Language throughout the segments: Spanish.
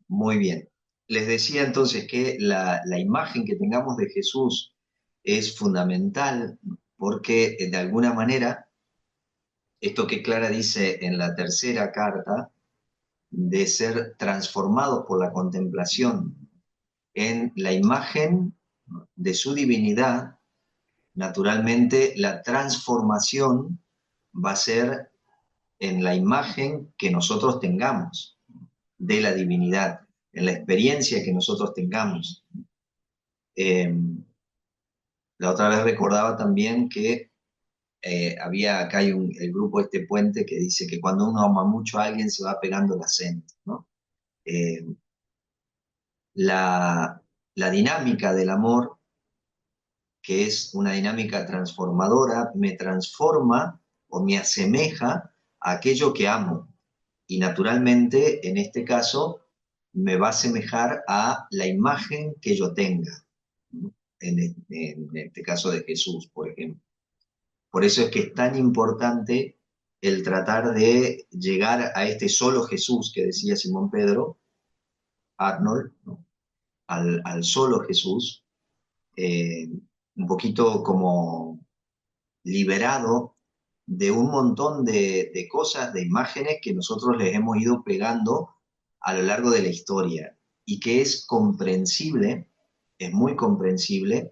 Muy bien. Les decía entonces que la imagen que tengamos de Jesús es fundamental porque de alguna manera, esto que Clara dice en la tercera carta, de ser transformados por la contemplación en la imagen de su divinidad, naturalmente la transformación va a ser en la imagen que nosotros tengamos de la divinidad, en la experiencia que nosotros tengamos. Eh, la otra vez recordaba también que acá hay el grupo este Puente que dice que cuando uno ama mucho a alguien se va pegando el acento, ¿no? Eh, la dinámica del amor, que es una dinámica transformadora, me transforma o me asemeja a aquello que amo. Y naturalmente, en este caso, me va a asemejar a la imagen que yo tenga, ¿no? En este caso de Jesús, por ejemplo. Por eso es que es tan importante el tratar de llegar a este solo Jesús que decía Simón Pedro, Arnold, ¿no? Al solo Jesús, eh, un poquito como liberado de un montón de cosas, de imágenes que nosotros les hemos ido pegando a lo largo de la historia y que es comprensible, es muy comprensible,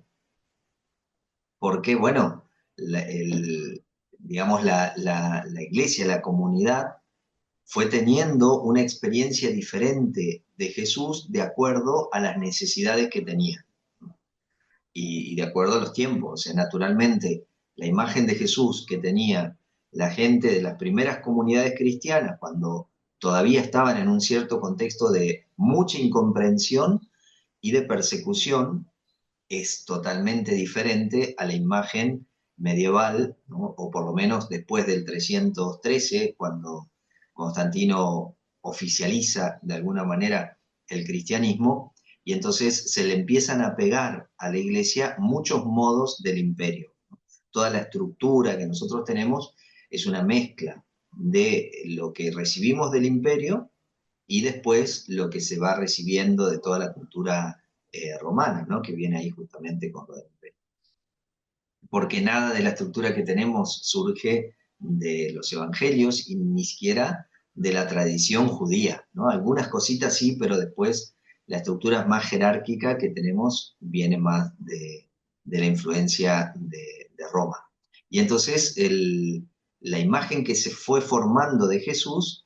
porque, bueno, digamos, la iglesia, la comunidad, fue teniendo una experiencia diferente de Jesús de acuerdo a las necesidades que tenía y de acuerdo a los tiempos. O sea, naturalmente, la imagen de Jesús que tenía la gente de las primeras comunidades cristianas, cuando todavía estaban en un cierto contexto de mucha incomprensión y de persecución, es totalmente diferente a la imagen medieval, ¿no? O por lo menos después del 313, cuando Constantino oficializa de alguna manera el cristianismo, y entonces se le empiezan a pegar a la iglesia muchos modos del imperio. Toda la estructura que nosotros tenemos es una mezcla de lo que recibimos del imperio y después lo que se va recibiendo de toda la cultura romana, ¿no? Que viene ahí justamente con lo del imperio. Porque nada de la estructura que tenemos surge de los evangelios y ni siquiera de la tradición judía, ¿no? Algunas cositas sí, pero después la estructura más jerárquica que tenemos viene más de la influencia de Roma. Y entonces la imagen que se fue formando de Jesús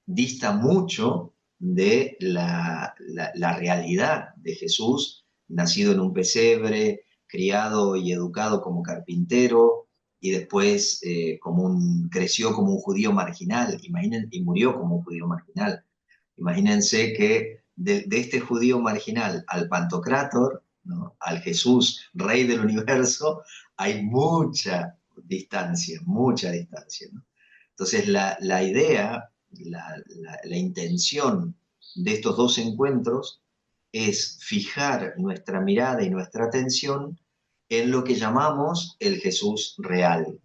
dista mucho de la realidad de Jesús, nacido en un pesebre, criado y educado como carpintero, y después creció como un judío marginal, y murió como un judío marginal. Imagínense que de este judío marginal al Pantocrátor, ¿no? Al Jesús, rey del universo, hay mucha distancia, ¿no? Entonces la idea, la intención de estos dos encuentros es fijar nuestra mirada y nuestra atención en lo que llamamos el Jesús real,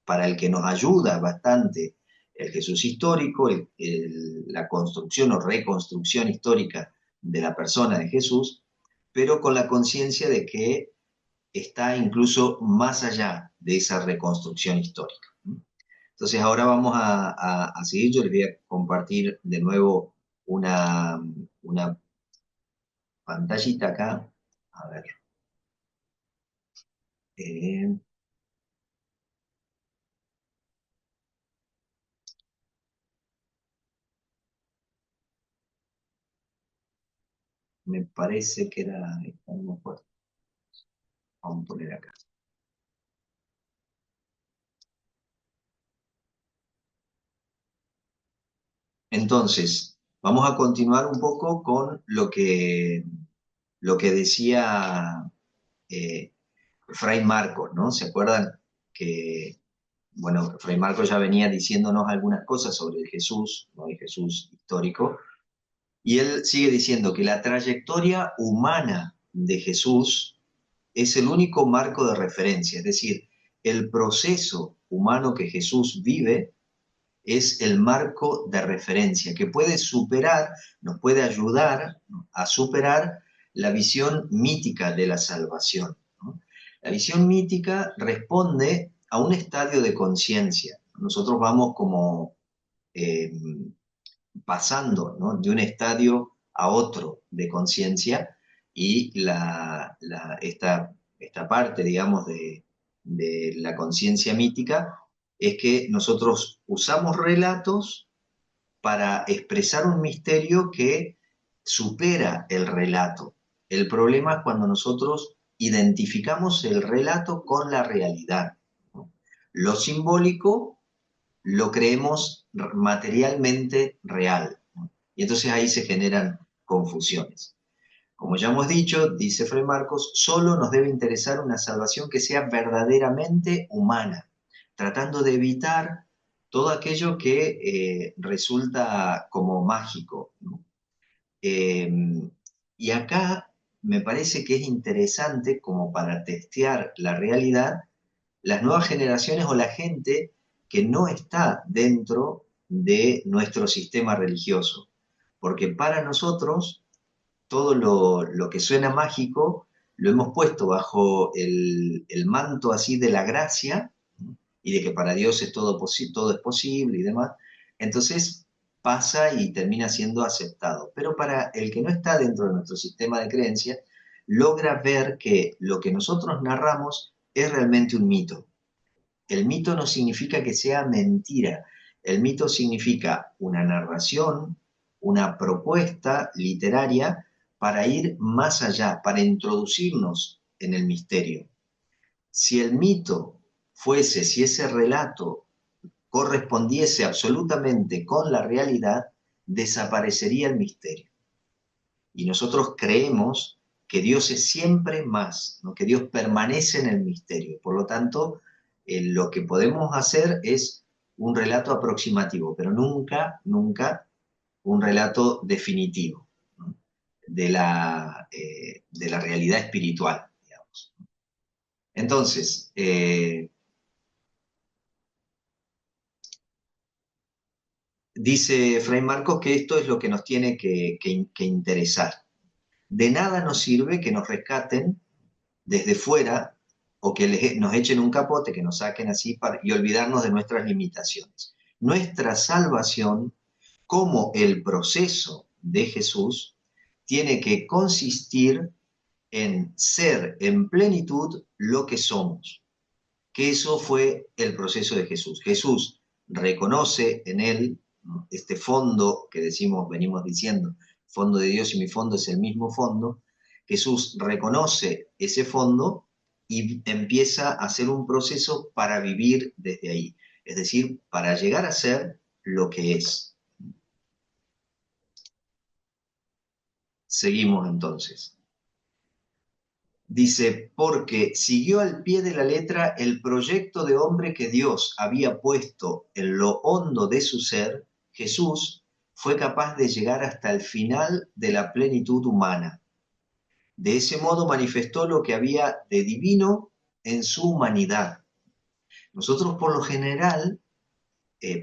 para el que nos ayuda bastante el Jesús histórico, la construcción o reconstrucción histórica de la persona de Jesús, pero con la conciencia de que está incluso más allá de esa reconstrucción histórica. Entonces ahora vamos a seguir, yo les voy a compartir de nuevo una pantallita acá. A ver. eh, Me parece que era, no me acuerdo. Vamos a poner acá. Entonces, vamos a continuar un poco con lo que decía eh, Fray Marcos, ¿no? ¿Se acuerdan que, bueno, Fray Marcos ya venía diciéndonos algunas cosas sobre el Jesús, ¿no? El Jesús histórico, y él sigue diciendo que la trayectoria humana de Jesús es el único marco de referencia, es decir, el proceso humano que Jesús vive es el marco de referencia, que puede superar, nos puede ayudar, ¿no?, a superar la visión mítica de la salvación, ¿no? La visión mítica responde a un estadio de conciencia. Nosotros vamos como eh, pasando, ¿no?, de un estadio a otro de conciencia, y esta parte, digamos, de la conciencia mítica es que nosotros usamos relatos para expresar un misterio que supera el relato. El problema es cuando nosotros identificamos el relato con la realidad, ¿no? Lo simbólico lo creemos materialmente real, ¿no? Y entonces ahí se generan confusiones. Como ya hemos dicho, dice Fray Marcos, solo nos debe interesar una salvación que sea verdaderamente humana, tratando de evitar todo aquello que resulta como mágico, ¿no? Eh, y acá me parece que es interesante, como para testear la realidad, las nuevas generaciones o la gente que no está dentro de nuestro sistema religioso. Porque para nosotros todo lo que suena mágico lo hemos puesto bajo el manto así de la gracia, ¿no?, y de que para Dios es todo es posible y demás. Entonces pasa y termina siendo aceptado. Pero para el que no está dentro de nuestro sistema de creencias, logra ver que lo que nosotros narramos es realmente un mito. El mito no significa que sea mentira. El mito significa una narración, una propuesta literaria para ir más allá, para introducirnos en el misterio. Si el mito fuese, si ese relato correspondiese absolutamente con la realidad, desaparecería el misterio. Y nosotros creemos que Dios es siempre más, ¿no?, que Dios permanece en el misterio. Por lo tanto, lo que podemos hacer es un relato aproximativo, pero nunca, nunca un relato definitivo, ¿no?, de la realidad espiritual, digamos. Entonces, dice Fray Marcos que esto es lo que nos tiene que interesar. De nada nos sirve que nos rescaten desde fuera o que nos echen un capote, que nos saquen así y olvidarnos de nuestras limitaciones. Nuestra salvación, como el proceso de Jesús, tiene que consistir en ser en plenitud lo que somos, que eso fue el proceso de Jesús. Jesús reconoce en él, ¿no?, este fondo que decimos, venimos diciendo, fondo de Dios y mi fondo es el mismo fondo. Jesús reconoce ese fondo y empieza a hacer un proceso para vivir desde ahí, es decir, para llegar a ser lo que es. Seguimos entonces. Dice, porque siguió al pie de la letra el proyecto de hombre que Dios había puesto en lo hondo de su ser. Jesús fue capaz de llegar hasta el final de la plenitud humana. De ese modo manifestó lo que había de divino en su humanidad. Nosotros por lo general,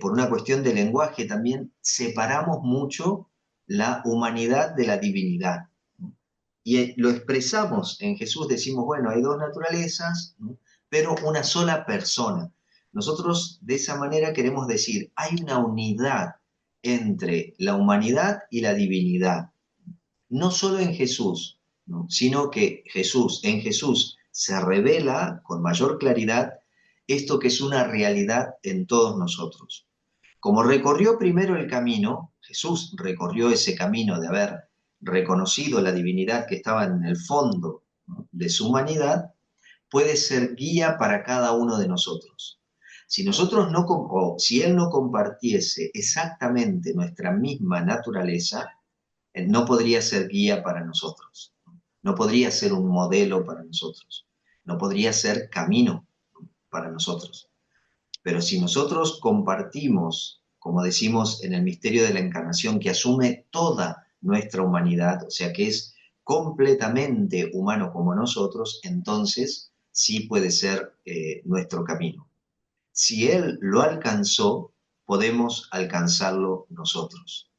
por una cuestión de lenguaje también, separamos mucho la humanidad de la divinidad. Y lo expresamos en Jesús, decimos, bueno, hay dos naturalezas, ¿no?, pero una sola persona. Nosotros de esa manera queremos decir, hay una unidad entre la humanidad y la divinidad. No solo en Jesús, ¿no?, sino que en Jesús se revela con mayor claridad esto que es una realidad en todos nosotros. Como recorrió primero el camino, Jesús recorrió ese camino de haber reconocido la divinidad que estaba en el fondo, ¿no?, de su humanidad, puede ser guía para cada uno de nosotros. Si nosotros no, o si Él no compartiese exactamente nuestra misma naturaleza, no podría ser guía para nosotros, no podría ser un modelo para nosotros, no podría ser camino para nosotros. Pero si nosotros compartimos, como decimos en el misterio de la encarnación, que asume toda nuestra humanidad, o sea que es completamente humano como nosotros, entonces sí puede ser nuestro camino. Si Él lo alcanzó, podemos alcanzarlo nosotros,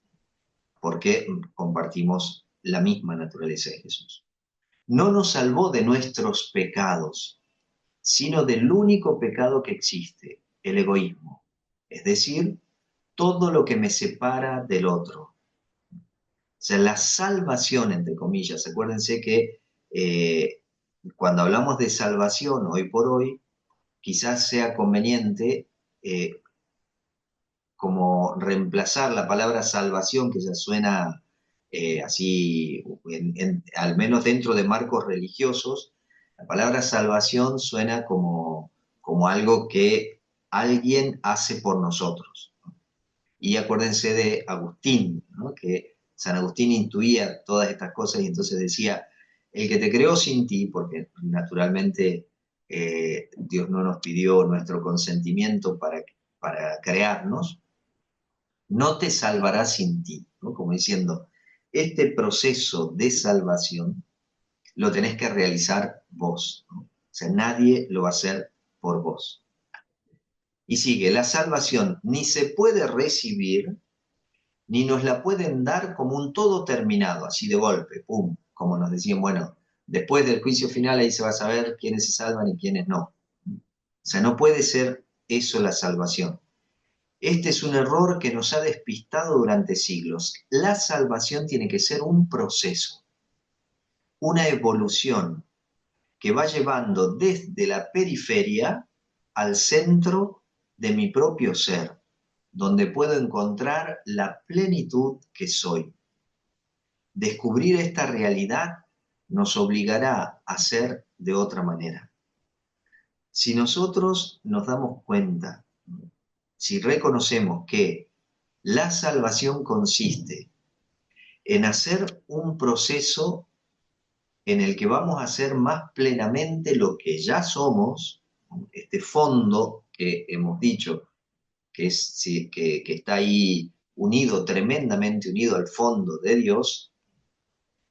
porque compartimos la misma naturaleza de Jesús. No nos salvó de nuestros pecados, sino del único pecado que existe, el egoísmo, es decir, todo lo que me separa del otro. O sea, la salvación, entre comillas, acuérdense que cuando hablamos de salvación hoy por hoy, quizás sea conveniente como reemplazar la palabra salvación, que ya suena así, al menos dentro de marcos religiosos, la palabra salvación suena como algo que alguien hace por nosotros. Y acuérdense de Agustín, ¿no? Que San Agustín intuía todas estas cosas y entonces decía, el que te creó sin ti, porque naturalmente Dios no nos pidió nuestro consentimiento para crearnos, no te salvará sin ti, ¿no? Como diciendo, este proceso de salvación lo tenés que realizar vos, ¿no? O sea, nadie lo va a hacer por vos. Y sigue, la salvación ni se puede recibir, ni nos la pueden dar como un todo terminado, así de golpe, pum, como nos decían, bueno, después del juicio final ahí se va a saber quiénes se salvan y quiénes no. O sea, no puede ser eso la salvación. Este es un error que nos ha despistado durante siglos. La salvación tiene que ser un proceso, una evolución que va llevando desde la periferia al centro de mi propio ser, donde puedo encontrar la plenitud que soy. Descubrir esta realidad nos obligará a ser de otra manera. Si nosotros nos damos cuenta, si reconocemos que la salvación consiste en hacer un proceso en el que vamos a hacer más plenamente lo que ya somos, este fondo que hemos dicho, que está ahí unido, tremendamente unido al fondo de Dios,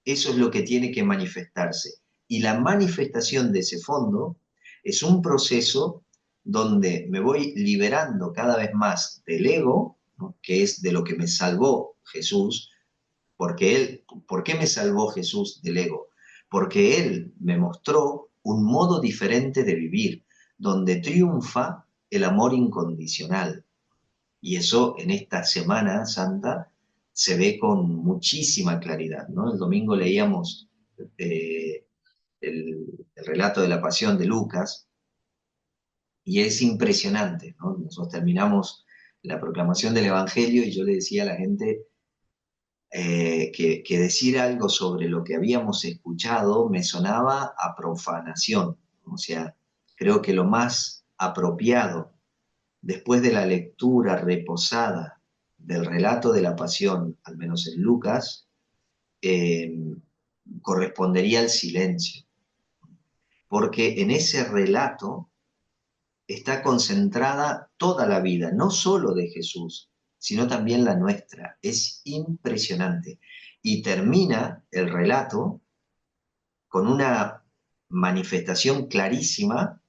eso es lo que tiene que manifestarse. Y la manifestación de ese fondo es un proceso donde me voy liberando cada vez más del ego, ¿no? Que es de lo que me salvó Jesús, ¿por qué me salvó Jesús del ego? Porque Él me mostró un modo diferente de vivir, donde triunfa el amor incondicional. Y eso en esta Semana Santa se ve con muchísima claridad, ¿no? El domingo leíamos eh, el relato de la Pasión de Lucas y es impresionante, ¿no? Nosotros terminamos la proclamación del Evangelio y yo le decía a la gente que decir algo sobre lo que habíamos escuchado me sonaba a profanación. O sea, creo que lo más apropiado después de la lectura reposada del relato de la pasión, al menos en Lucas, eh, correspondería al silencio, porque en ese relato está concentrada toda la vida, no solo de Jesús, sino también la nuestra. Es impresionante. Y termina el relato con una manifestación clarísima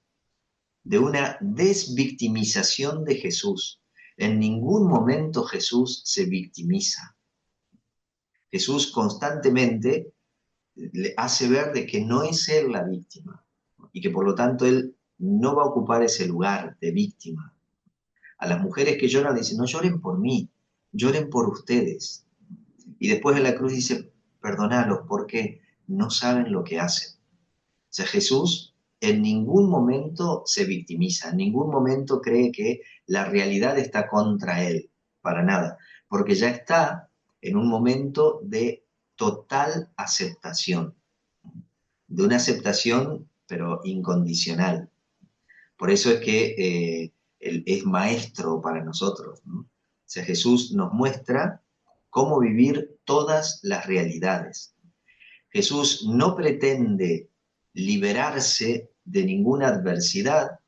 de una desvictimización de Jesús. En ningún momento Jesús se victimiza. Jesús constantemente le hace ver de que no es él la víctima y que por lo tanto él no va a ocupar ese lugar de víctima. A las mujeres que lloran le dicen, no lloren por mí, lloren por ustedes. Y después en la cruz dice, perdonalos porque no saben lo que hacen. O sea, Jesús en ningún momento se victimiza, en ningún momento cree que la realidad está contra él, para nada, porque ya está en un momento de total aceptación, de una aceptación pero incondicional. Por eso es que él es maestro para nosotros, ¿no? O sea, Jesús nos muestra cómo vivir todas las realidades. Jesús no pretende liberarse de ninguna adversidad.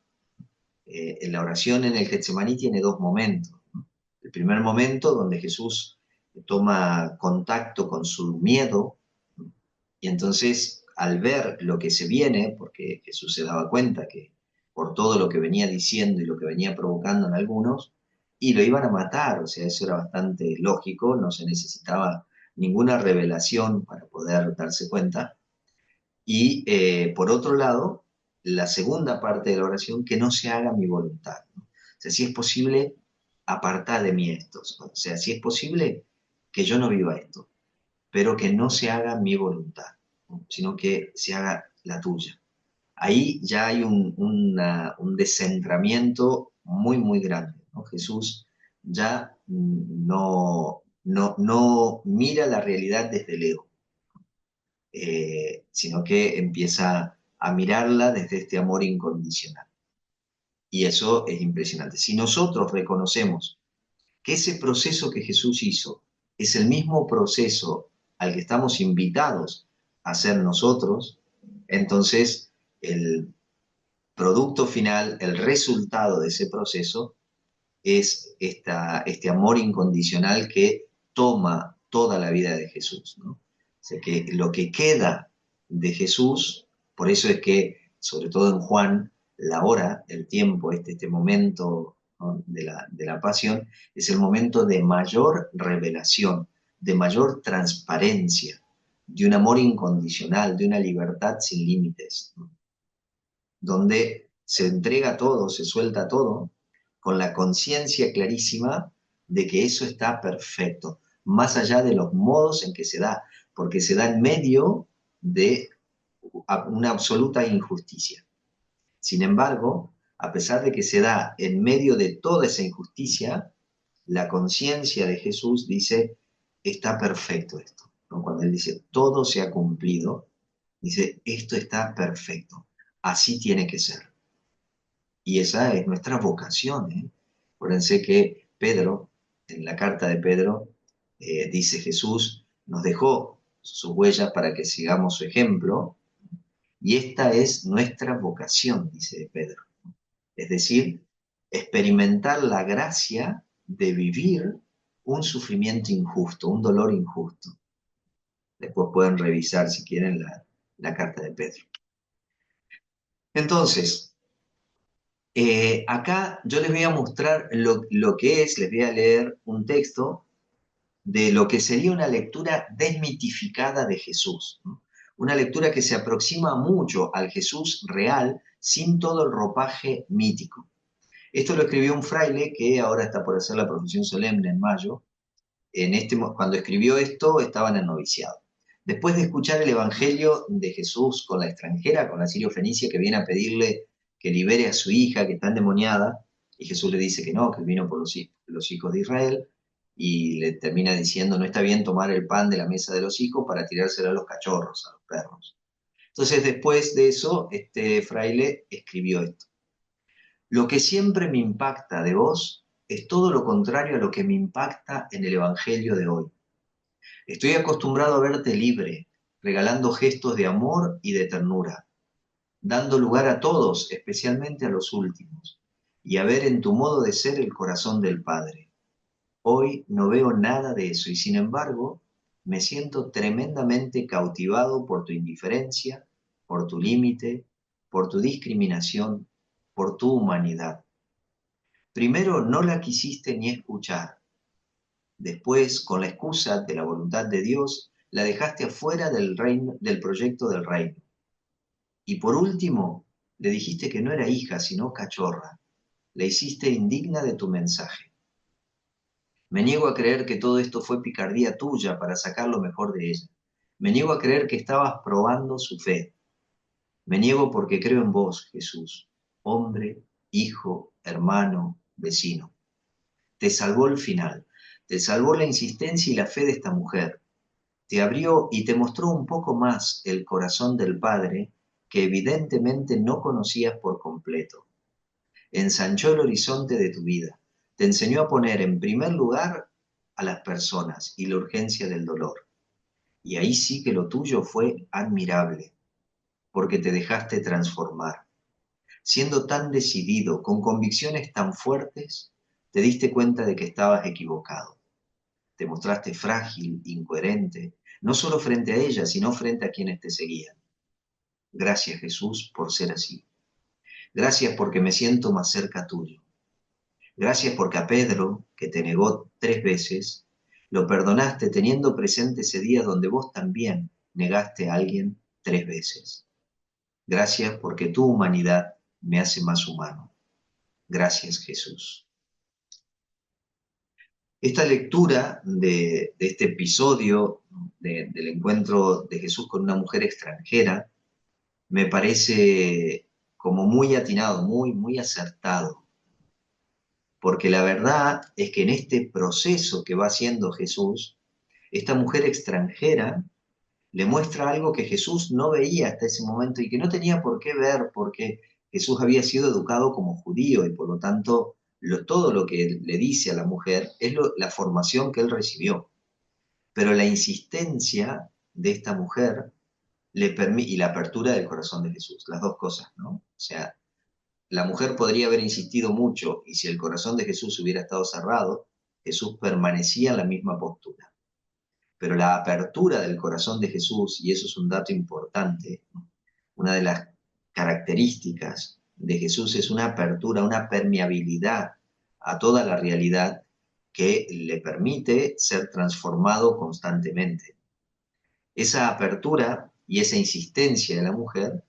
En la oración en el Getsemaní tiene dos momentos, ¿no? El primer momento donde Jesús toma contacto con su miedo, ¿no? Y entonces al ver lo que se viene, porque Jesús se daba cuenta que por todo lo que venía diciendo y lo que venía provocando en algunos, y lo iban a matar, o sea, eso era bastante lógico, no se necesitaba ninguna revelación para poder darse cuenta. Y por otro lado, la segunda parte de la oración, que no se haga mi voluntad, ¿no? O sea, si es posible, apartá de mí estos. O sea, si es posible, que yo no viva esto, pero que no se haga mi voluntad, ¿no? Sino que se haga la tuya. Ahí ya hay un descentramiento muy, muy grande, ¿no? Jesús ya no mira la realidad desde el ego, sino que empieza a mirarla desde este amor incondicional. Y eso es impresionante. Si nosotros reconocemos que ese proceso que Jesús hizo es el mismo proceso al que estamos invitados a hacer nosotros, entonces el producto final, el resultado de ese proceso es este amor incondicional que toma toda la vida de Jesús, ¿no? O sea que lo que queda de Jesús, por eso es que, sobre todo en Juan, la hora, el tiempo, este momento, ¿no?, de la pasión, es el momento de mayor revelación, de mayor transparencia, de un amor incondicional, de una libertad sin límites, ¿no?, donde se entrega todo, se suelta todo, con la conciencia clarísima de que eso está perfecto, más allá de los modos en que se da, porque se da en medio de una absoluta injusticia. Sin embargo, a pesar de que se da en medio de toda esa injusticia, la conciencia de Jesús dice, está perfecto esto, ¿no? Cuando él dice, todo se ha cumplido, dice, esto está perfecto, así tiene que ser. Y esa es nuestra vocación, ¿eh? Acuérdense que Pedro, en la carta de Pedro, dice Jesús, nos dejó sus huellas para que sigamos su ejemplo, y esta es nuestra vocación, dice Pedro. Es decir, experimentar la gracia de vivir un sufrimiento injusto, un dolor injusto. Después pueden revisar, si quieren, la carta de Pedro. Entonces, acá yo les voy a mostrar lo que es, les voy a leer un texto de lo que sería una lectura desmitificada de Jesús, ¿no? Una lectura que se aproxima mucho al Jesús real sin todo el ropaje mítico. Esto lo escribió un fraile que ahora está por hacer la profesión solemne en mayo. Cuando escribió esto estaba en el noviciado. Después de escuchar el Evangelio de Jesús con la extranjera, con la sirio-fenicia, que viene a pedirle que libere a su hija que está endemoniada, y Jesús le dice que no, que vino por los hijos de Israel, y le termina diciendo, no está bien tomar el pan de la mesa de los hijos para tirárselo a los cachorros, a los perros. Entonces, después de eso, este fraile escribió esto. Lo que siempre me impacta de vos es todo lo contrario a lo que me impacta en el Evangelio de hoy. Estoy acostumbrado a verte libre, regalando gestos de amor y de ternura, dando lugar a todos, especialmente a los últimos, y a ver en tu modo de ser el corazón del Padre. Hoy no veo nada de eso y sin embargo me siento tremendamente cautivado por tu indiferencia, por tu límite, por tu discriminación, por tu humanidad. Primero no la quisiste ni escuchar. Después, con la excusa de la voluntad de Dios, la dejaste afuera del reino, del proyecto del reino. Y por último, le dijiste que no era hija, sino cachorra. La hiciste indigna de tu mensaje. Me niego a creer que todo esto fue picardía tuya para sacar lo mejor de ella. Me niego a creer que estabas probando su fe. Me niego porque creo en vos, Jesús, hombre, hijo, hermano, vecino. Te salvó el final, te salvó la insistencia y la fe de esta mujer. Te abrió y te mostró un poco más el corazón del Padre que evidentemente no conocías por completo. Ensanchó el horizonte de tu vida. Te enseñó a poner en primer lugar a las personas y la urgencia del dolor. Y ahí sí que lo tuyo fue admirable, porque te dejaste transformar. Siendo tan decidido, con convicciones tan fuertes, te diste cuenta de que estabas equivocado. Te mostraste frágil, incoherente, no solo frente a ella, sino frente a quienes te seguían. Gracias, Jesús, por ser así. Gracias porque me siento más cerca tuyo. Gracias porque a Pedro, que te negó 3 veces, lo perdonaste teniendo presente ese día donde vos también negaste a alguien 3 veces. Gracias porque tu humanidad me hace más humano. Gracias, Jesús. Esta lectura de este episodio del encuentro de Jesús con una mujer extranjera me parece como muy atinado, muy acertado, porque la verdad es que en este proceso que va haciendo Jesús, esta mujer extranjera le muestra algo que Jesús no veía hasta ese momento y que no tenía por qué ver, porque Jesús había sido educado como judío y por lo tanto todo lo que le dice a la mujer es la formación que él recibió. Pero la insistencia de esta mujer y la apertura del corazón de Jesús, las dos cosas, ¿no? O sea, la mujer podría haber insistido mucho y si el corazón de Jesús hubiera estado cerrado, Jesús permanecía en la misma postura. Pero la apertura del corazón de Jesús, y eso es un dato importante, una de las características de Jesús es una apertura, una permeabilidad a toda la realidad que le permite ser transformado constantemente. Esa apertura y esa insistencia de la mujer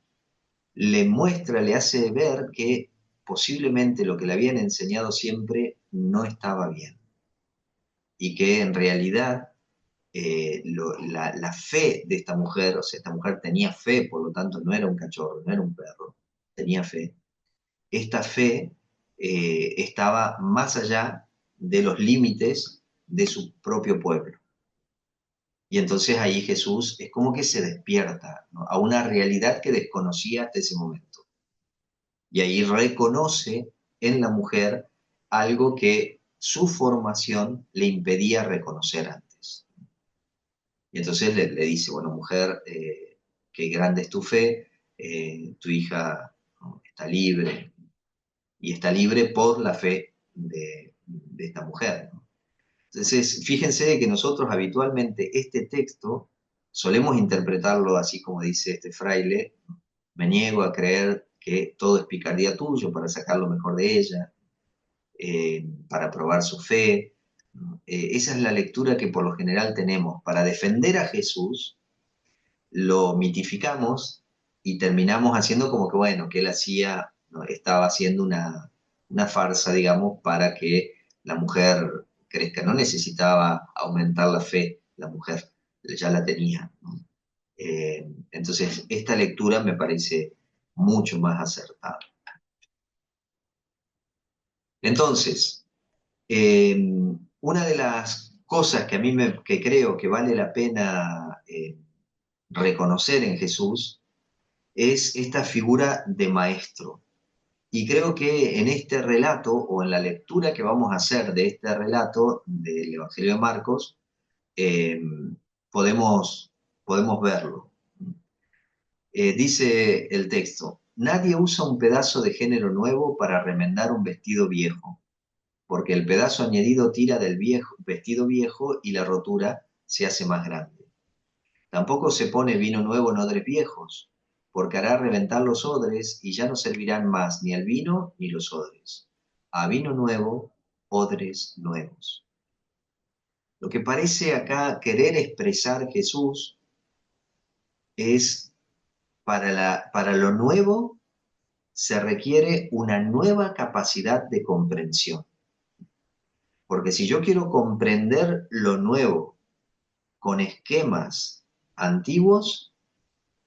le muestra, le hace ver que posiblemente lo que le habían enseñado siempre no estaba bien y que en realidad la fe de esta mujer, o sea, esta mujer tenía fe, por lo tanto no era un cachorro, no era un perro, tenía fe. Esta fe estaba más allá de los límites de su propio pueblo. Y entonces ahí Jesús es como que se despierta, ¿no?, a una realidad que desconocía hasta ese momento. Y ahí reconoce en la mujer algo que su formación le impedía reconocer antes. Y entonces le dice, bueno, mujer, qué grande es tu fe, tu hija, ¿no?, está libre, y está libre por la fe de esta mujer, ¿no? Entonces, fíjense que nosotros habitualmente este texto solemos interpretarlo así como dice este fraile: me niego a creer que todo es picardía tuyo para sacar lo mejor de ella, para probar su fe. Esa es la lectura que por lo general tenemos. Para defender a Jesús, lo mitificamos y terminamos haciendo como que, bueno, que él hacía, ¿no?, estaba haciendo una farsa, digamos, para que la mujer crezca. No necesitaba aumentar la fe, la mujer ya la tenía, ¿no? Entonces, esta lectura me parece mucho más acertada. Entonces, una de las cosas que a mí que creo que vale la pena reconocer en Jesús es esta figura de maestro. Y creo que en este relato, o en la lectura que vamos a hacer de este relato del Evangelio de Marcos, eh, podemos verlo. Dice el texto: nadie usa un pedazo de género nuevo para remendar un vestido viejo, porque el pedazo añadido tira del vestido viejo y la rotura se hace más grande. Tampoco se pone vino nuevo en odres viejos, porque hará reventar los odres y ya no servirán más ni el vino ni los odres. A vino nuevo, odres nuevos. Lo que parece acá querer expresar Jesús es, para lo nuevo se requiere una nueva capacidad de comprensión. Porque si yo quiero comprender lo nuevo con esquemas antiguos,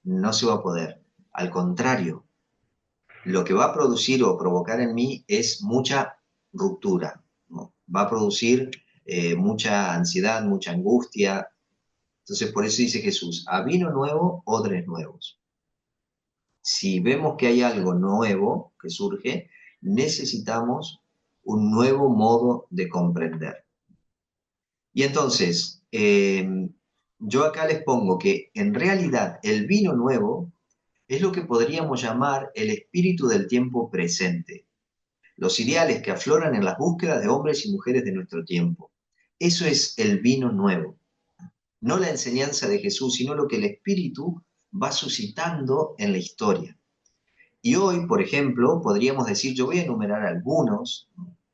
no se va a poder. Al contrario, lo que va a producir o provocar en mí es mucha ruptura, ¿no? Va a producir mucha ansiedad, mucha angustia. Entonces, por eso dice Jesús: a vino nuevo, odres nuevos. Si vemos que hay algo nuevo que surge, necesitamos un nuevo modo de comprender. Y entonces, yo acá les pongo que en realidad el vino nuevo es lo que podríamos llamar el espíritu del tiempo presente, los ideales que afloran en las búsquedas de hombres y mujeres de nuestro tiempo. Eso es el vino nuevo, no la enseñanza de Jesús, sino lo que el espíritu va suscitando en la historia. Y hoy, por ejemplo, podríamos decir, yo voy a enumerar algunos,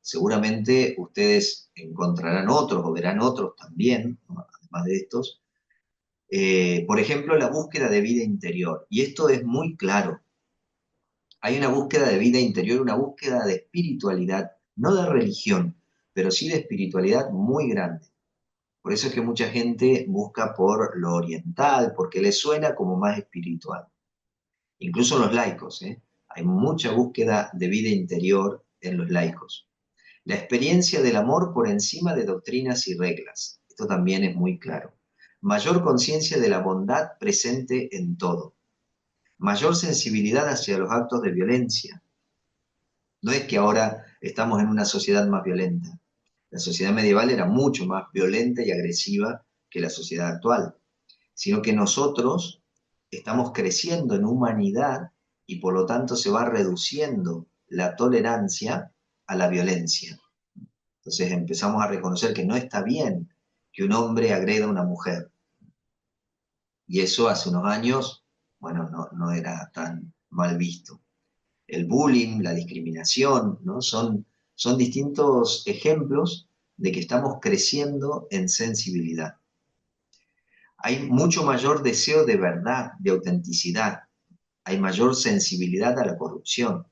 seguramente ustedes encontrarán otros o verán otros también, ¿no? Además de estos. Por ejemplo, la búsqueda de vida interior. Y esto es muy claro. Hay una búsqueda de vida interior, una búsqueda de espiritualidad, no de religión, pero sí de espiritualidad muy grande. Por eso es que mucha gente busca por lo oriental, porque le suena como más espiritual. Incluso los laicos, ¿eh? Hay mucha búsqueda de vida interior en los laicos. La experiencia del amor por encima de doctrinas y reglas. Esto también es muy claro. Mayor conciencia de la bondad presente en todo. Mayor sensibilidad hacia los actos de violencia. No es que ahora estamos en una sociedad más violenta. La sociedad medieval era mucho más violenta y agresiva que la sociedad actual, sino que nosotros estamos creciendo en humanidad y por lo tanto se va reduciendo la tolerancia a la violencia. Entonces empezamos a reconocer que no está bien que un hombre agreda a una mujer. Y eso hace unos años, bueno, no era tan mal visto. El bullying, la discriminación, ¿no? Son distintos ejemplos de que estamos creciendo en sensibilidad. Hay mucho mayor deseo de verdad, de autenticidad. Hay mayor sensibilidad a la corrupción.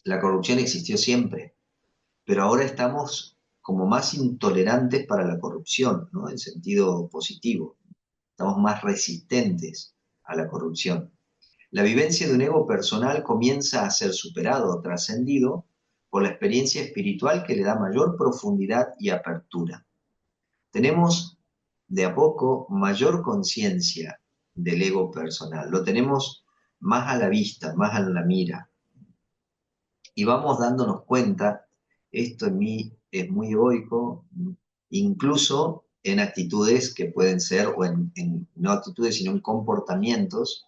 La corrupción existió siempre, pero ahora estamos como más intolerantes para la corrupción, ¿no? En sentido positivo. Estamos más resistentes a la corrupción. La vivencia de un ego personal comienza a ser superado o trascendido por la experiencia espiritual que le da mayor profundidad y apertura. Tenemos de a poco mayor conciencia del ego personal, lo tenemos más a la vista, más a la mira, y vamos dándonos cuenta, esto en mí es muy egoico, incluso en actitudes que pueden ser, o no actitudes, sino en comportamientos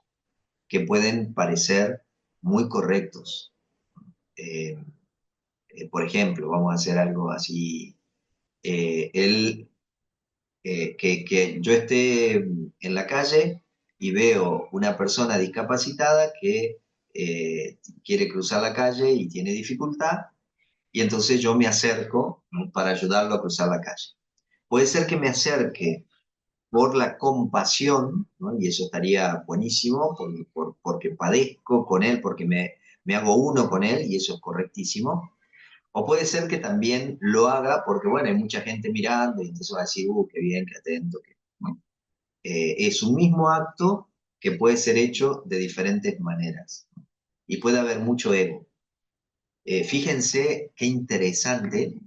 que pueden parecer muy correctos. Eh, por ejemplo, vamos a hacer algo así, él, que yo esté en la calle y veo una persona discapacitada que quiere cruzar la calle y tiene dificultad, y entonces yo me acerco, ¿no? Para ayudarlo a cruzar la calle. Puede ser que me acerque por la compasión, ¿no? Y eso estaría buenísimo, porque padezco con él, porque me hago uno con él, y eso es correctísimo. O puede ser que también lo haga porque, bueno, hay mucha gente mirando y entonces va a decir, qué bien, qué atento. ¿No? Es un mismo acto que puede ser hecho de diferentes maneras. Y puede haber mucho ego. Fíjense qué interesante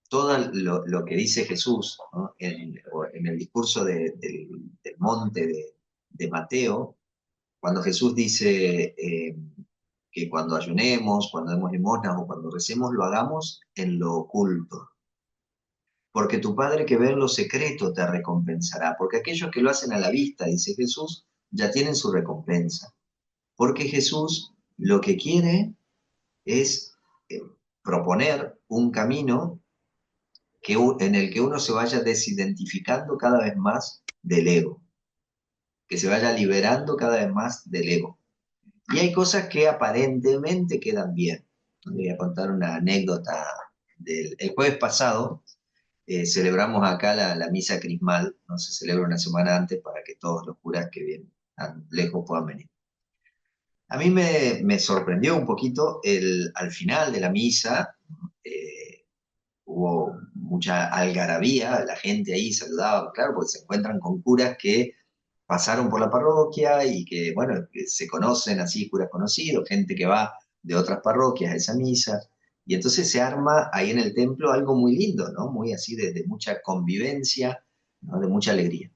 todo lo que dice Jesús, ¿no? En el discurso del monte de Mateo, cuando Jesús dice que cuando ayunemos, cuando demos limosnas o cuando recemos, lo hagamos en lo oculto. Porque tu Padre que ve en lo secreto te recompensará. Porque aquellos que lo hacen a la vista, dice Jesús, ya tienen su recompensa. Porque Jesús lo que quiere es proponer un camino en el que uno se vaya desidentificando cada vez más del ego, que se vaya liberando cada vez más del ego. Y hay cosas que aparentemente quedan bien. Voy a contar una anécdota el jueves pasado. Celebramos acá la misa crismal, ¿no? Se celebra una semana antes para que todos los curas que vienen tan lejos puedan venir. A mí me sorprendió un poquito al final de la misa. eh, Hubo mucha algarabía, la gente ahí saludaba, claro, porque se encuentran con curas que pasaron por la parroquia y que, bueno, que se conocen así, curas conocidos, gente que va de otras parroquias a esa misa, y entonces se arma ahí en el templo algo muy lindo, ¿no? Muy así de mucha convivencia, ¿no? De mucha alegría.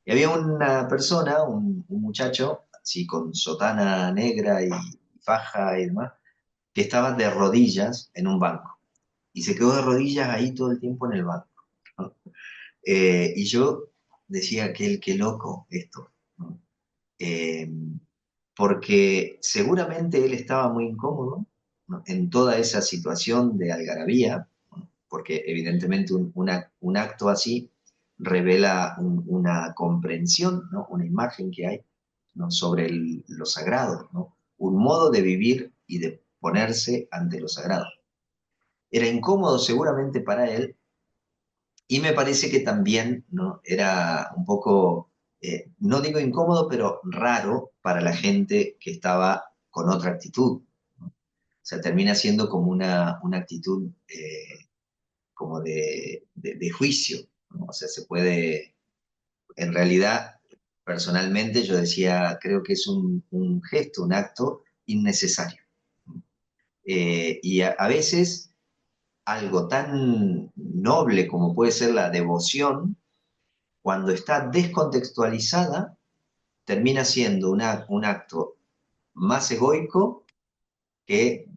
Y había una persona, un muchacho, así con sotana negra y faja y demás, que estaba de rodillas en un banco y se quedó de rodillas ahí todo el tiempo en el banco, ¿no? Y yo decía, qué loco esto, ¿no? Eh, Porque seguramente él estaba muy incómodo, ¿no? En toda esa situación de algarabía, ¿no? Porque evidentemente un acto así revela una comprensión, ¿no? Una imagen que hay, ¿no? Sobre lo sagrado, ¿no? Un modo de vivir y de ponerse ante lo sagrado. Era incómodo seguramente para él, y me parece que también, ¿no? Era un poco, no digo incómodo, pero raro para la gente que estaba con otra actitud. ¿No? O sea, termina siendo como una actitud como de juicio, ¿no? O sea, se puede, en realidad, personalmente yo decía, creo que es un gesto, un acto innecesario. Y a veces algo tan noble como puede ser la devoción, cuando está descontextualizada, termina siendo un acto más egoico que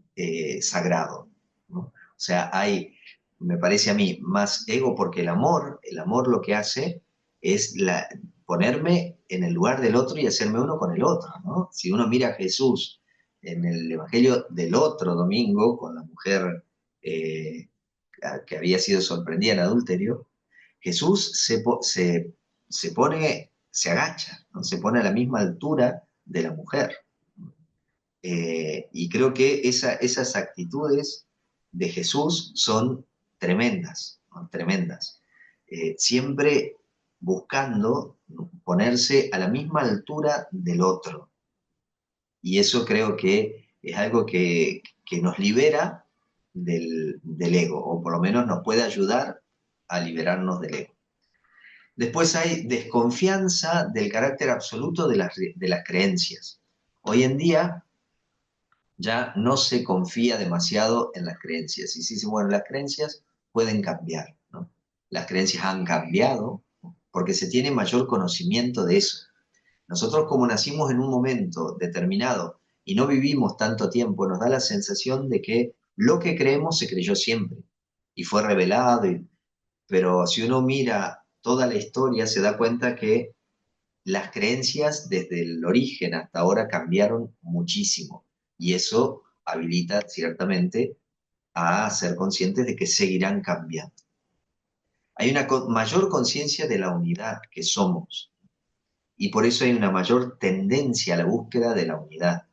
sagrado, ¿no? O sea, hay, me parece a mí, más ego porque el amor lo que hace es ponerme en el lugar del otro y hacerme uno con el otro, ¿no? Si uno mira a Jesús en el Evangelio del otro domingo con la mujer eh, que había sido sorprendida en adulterio, Jesús se pone, se agacha, ¿no? Se pone a la misma altura de la mujer. Y creo que esas actitudes de Jesús son tremendas, ¿no? Tremendas. Siempre buscando ponerse a la misma altura del otro. Y eso creo que es algo que nos libera del ego, o por lo menos nos puede ayudar a liberarnos del ego. Después hay desconfianza del carácter absoluto de las creencias. Hoy en día ya no se confía demasiado en las creencias. Y sí, sí, bueno, las creencias pueden cambiar, ¿no? Las creencias han cambiado porque se tiene mayor conocimiento de eso. Nosotros como nacimos en un momento determinado y no vivimos tanto tiempo, nos da la sensación de que lo que creemos se creyó siempre y fue revelado. Pero si uno mira toda la historia, se da cuenta que las creencias desde el origen hasta ahora cambiaron muchísimo y eso habilita ciertamente a ser conscientes de que seguirán cambiando. Hay una mayor conciencia de la unidad que somos y por eso hay una mayor tendencia a la búsqueda de la unidad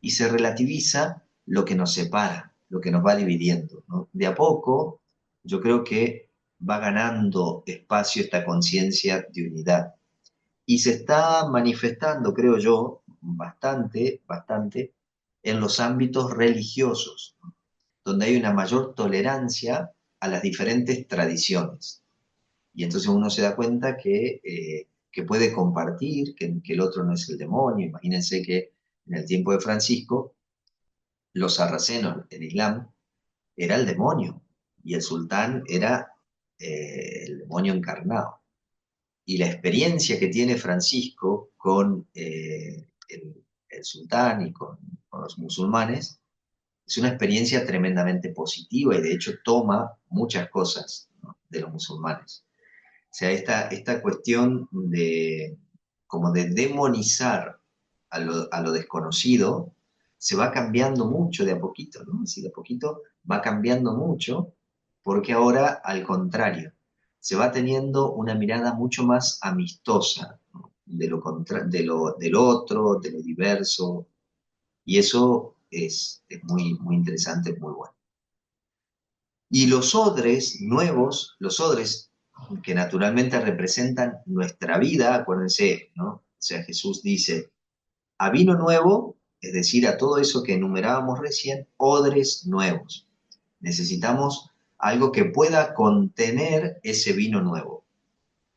y se relativiza lo que nos separa, lo que nos va dividiendo, ¿no? De a poco yo creo que va ganando espacio esta conciencia de unidad y se está manifestando, creo yo, bastante, bastante en los ámbitos religiosos, ¿no? Donde hay una mayor tolerancia a las diferentes tradiciones. Y entonces uno se da cuenta que puede compartir, que el otro no es el demonio. Imagínense que en el tiempo de Francisco, los sarracenos, el Islam, era el demonio y el sultán era el demonio encarnado. Y la experiencia que tiene Francisco con el sultán y con los musulmanes es una experiencia tremendamente positiva y de hecho toma muchas cosas, ¿no? De los musulmanes. O sea, esta cuestión de como de demonizar a lo desconocido se va cambiando mucho de a poquito, ¿no? Así de a poquito va cambiando mucho porque ahora, al contrario, se va teniendo una mirada mucho más amistosa, ¿no? Del otro, de lo diverso, y eso es muy, muy interesante, muy bueno. Y los odres nuevos, los odres que naturalmente representan nuestra vida, acuérdense, ¿no? O sea, Jesús dice, a vino nuevo, es decir, a todo eso que enumerábamos recién, odres nuevos. Necesitamos algo que pueda contener ese vino nuevo.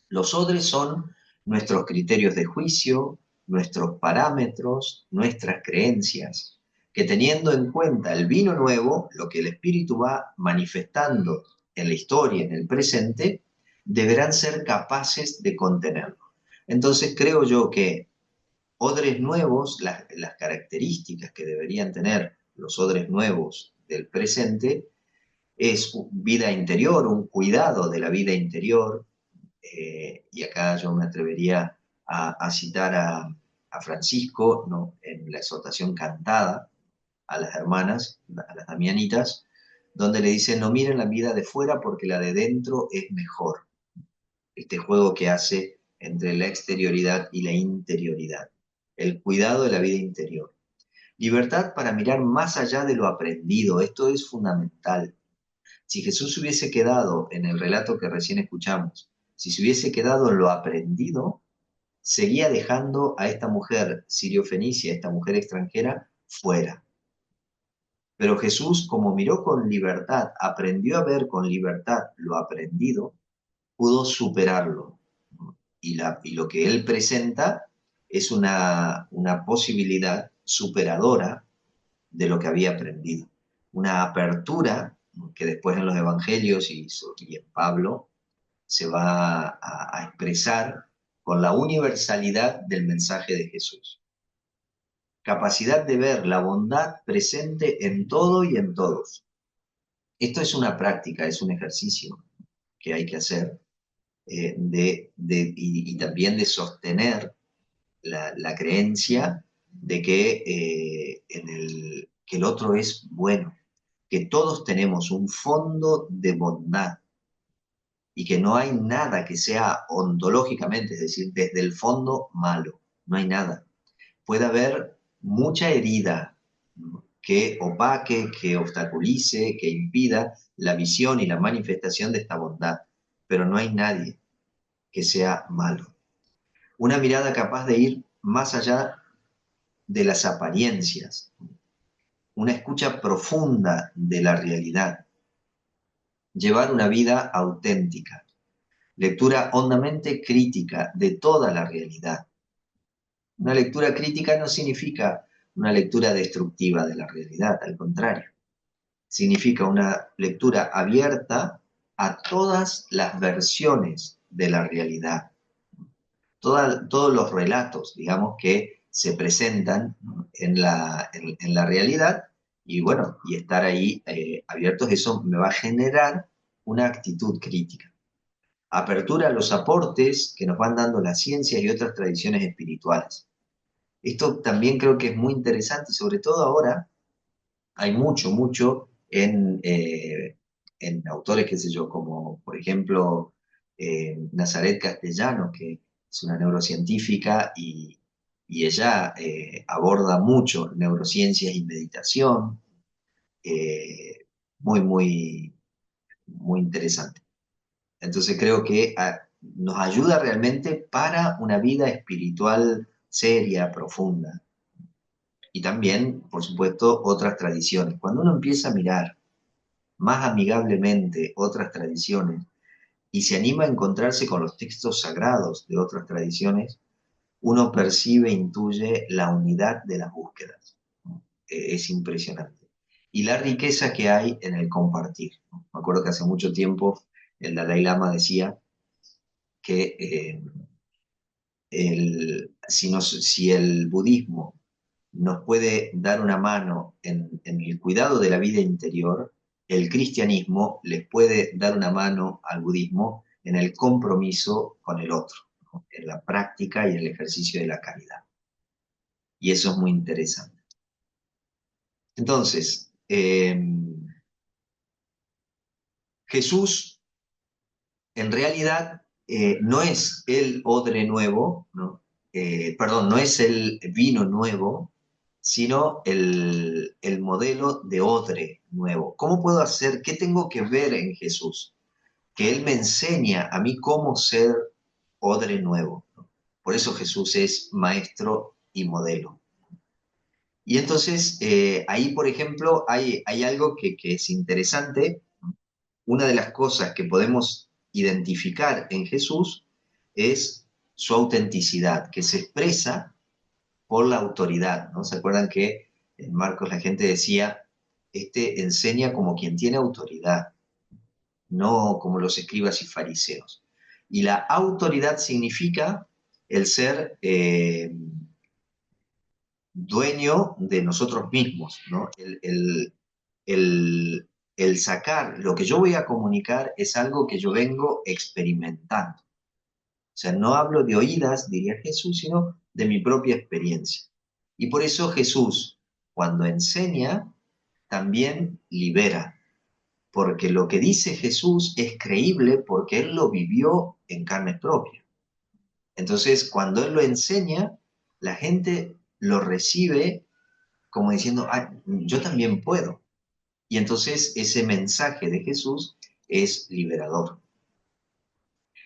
Los odres son nuestros criterios de juicio, nuestros parámetros, nuestras creencias, que teniendo en cuenta el vino nuevo, lo que el Espíritu va manifestando en la historia, en el presente, deberán ser capaces de contenerlo. Entonces creo yo que odres nuevos, las características que deberían tener los odres nuevos del presente, es vida interior, un cuidado de la vida interior, y acá yo me atrevería a citar a Francisco, ¿no? En la exhortación cantada a las hermanas, a las damianitas, donde le dice, no miren la vida de fuera porque la de dentro es mejor. Este juego que hace entre la exterioridad y la interioridad, el cuidado de la vida interior. Libertad para mirar más allá de lo aprendido, esto es fundamental. Si Jesús hubiese quedado en el relato que recién escuchamos, si se hubiese quedado en lo aprendido, seguía dejando a esta mujer sirio-fenicia, esta mujer extranjera, fuera. Pero Jesús, como miró con libertad, aprendió a ver con libertad lo aprendido, pudo superarlo. Y lo que él presenta es una posibilidad superadora de lo que había aprendido. Una apertura que después en los evangelios y en Pablo se va a expresar con la universalidad del mensaje de Jesús. Capacidad de ver la bondad presente en todo y en todos. Esto es una práctica, es un ejercicio que hay que hacer y también de sostener la creencia de que el otro es bueno, que todos tenemos un fondo de bondad y que no hay nada que sea ontológicamente, es decir, desde el fondo malo, no hay nada. Puede haber mucha herida, ¿no?, que opaque, que obstaculice, que impida la visión y la manifestación de esta bondad, pero no hay nadie que sea malo. Una mirada capaz de ir más allá de las apariencias, una escucha profunda de la realidad, llevar una vida auténtica, lectura hondamente crítica de toda la realidad. Una lectura crítica no significa una lectura destructiva de la realidad, al contrario, significa una lectura abierta a todas las versiones de la realidad, todos los relatos, digamos, que se presentan en la realidad, y bueno, y estar ahí abiertos, eso me va a generar una actitud crítica. Apertura a los aportes que nos van dando las ciencias y otras tradiciones espirituales. Esto también creo que es muy interesante, y sobre todo ahora hay mucho en autores, qué sé yo, como por ejemplo Nazaret Castellano, que es una neurocientífica y ella aborda mucho neurociencias y meditación, eh, muy interesante. Entonces creo que nos ayuda realmente para una vida espiritual seria, profunda. Y también, por supuesto, otras tradiciones. Cuando uno empieza a mirar más amigablemente otras tradiciones y se anima a encontrarse con los textos sagrados de otras tradiciones, uno percibe, intuye la unidad de las búsquedas. Es impresionante. Y la riqueza que hay en el compartir, ¿no? Me acuerdo que hace mucho tiempo el Dalai Lama decía que si el budismo nos puede dar una mano en el cuidado de la vida interior, el cristianismo les puede dar una mano al budismo en el compromiso con el otro, ¿no?, en la práctica y en el ejercicio de la caridad. Y eso es muy interesante. Entonces, Jesús en realidad no es el odre nuevo, ¿no? Perdón, no es el vino nuevo, sino el modelo de odre nuevo. ¿Cómo puedo hacer? ¿Qué tengo que ver en Jesús? Que Él me enseña a mí cómo ser odre nuevo, ¿no? Por eso Jesús es maestro y modelo. Y entonces ahí, por ejemplo, hay algo que es interesante. Una de las cosas que podemos identificar en Jesús es su autenticidad, que se expresa por la autoridad, ¿no? ¿Se acuerdan que en Marcos la gente decía, este enseña como quien tiene autoridad, no como los escribas y fariseos? Y la autoridad significa el ser dueño de nosotros mismos, ¿no? El, el sacar lo que yo voy a comunicar es algo que yo vengo experimentando. O sea, no hablo de oídas, diría Jesús, sino de mi propia experiencia. Y por eso Jesús, cuando enseña, también libera, porque lo que dice Jesús es creíble porque Él lo vivió en carne propia. Entonces, cuando Él lo enseña, la gente lo recibe como diciendo, ah, yo también puedo. Y entonces ese mensaje de Jesús es liberador.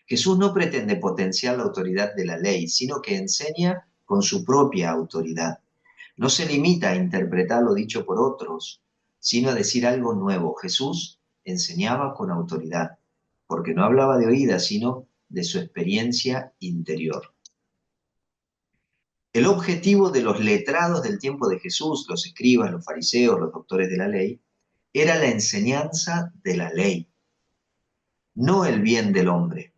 Jesús no pretende potenciar la autoridad de la ley, sino que enseña con su propia autoridad. No se limita a interpretar lo dicho por otros, sino a decir algo nuevo. Jesús enseñaba con autoridad, porque no hablaba de oídas, sino de su experiencia interior. El objetivo de los letrados del tiempo de Jesús, los escribas, los fariseos, los doctores de la ley, era la enseñanza de la ley, no el bien del hombre.